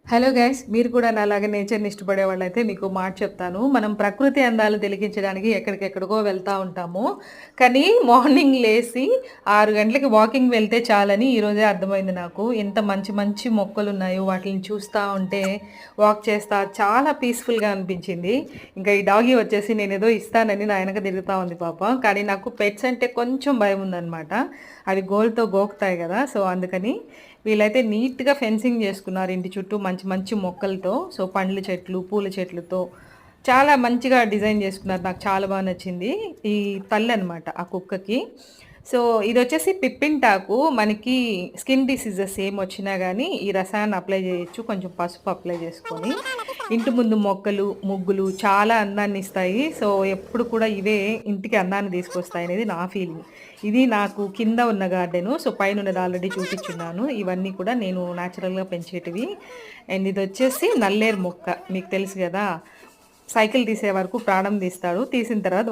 Hello guys, మీరు కూడా నాలాగే నేచర్‌ని ఇష్టపడే వాళ్ళైతే మీకు మాట చెప్తాను. మనం ప్రకృతి అందాలు తిలకించడానికి ఎక్కడికెక్కడికో వెళ్తా ఉంటాము. కానీ మార్నింగ్ లేసి 6 గంటలకి వాకింగ్ వెళ్తే చాలని ఈరోజే అర్థమైంది నాకు. ఎంత మంచి మంచి మొక్కలున్నాయో వాటిలిని చూస్తా ఉంటే, వాక్ చేస్తా చాలా పీస్‌ఫుల్‌గా అనిపించింది. ఇంకా ఈ డాగీ వచ్చేసి నేనేదో ఇస్తానని నా ఎనక తిరుగుతా ఉంది పాపం. కానీ నాకు పెట్స్ అంటే కొంచెం భయముందనమాట. అవి గోళ్ళతో గోకుతాయి గదా! సో, అందుకని వీళ్ళైతే నీట్‌గా ఫెన్సింగ్ చేసుకున్నారు ఇంటి చుట్టూ మంచి మంచి మొక్కలతో. సో, పండ్ల చెట్లు, పూల చెట్లతో చాలా మంచిగా డిజైన్ చేసుకున్నారు. నాకు చాలా బా నచ్చింది. ఈ తల్లనమాట ఆ కుక్కకి. సో, ఇదొచ్చేసి పిప్పింటాకు. మనకి స్కిన్ డిసీజెస్ ఏమొచ్చినా గానీ ఈ రసాయనాన్ని అప్లై చేయొచ్చు. కొంచెం పసుపు అప్లై చేసుకొని. ఇంటి ముందు మొక్కలు, ముగ్గులు చాలా అందాన్నిస్తాయి. సో, ఎప్పుడు కూడా ఇవే ఇంటికి అందాన్ని తీసుకొస్తాయనేది నా ఫీలింగ్. ఇది నాకు కింద ఉన్న గార్డెను. సో, పైనున్నది ఆల్రెడీ చూపిచ్చున్నాను. ఇవన్నీ కూడా నేను నేచురల్‌గా పెంచేటివి. అండ్ ఇదొచ్చేసి నల్లేరు మొక్క. మీకు తెలుసు గదా! సైకిల్ తీసే వరకు ప్రాణం తీస్తాడు. తీసిన తర్వాత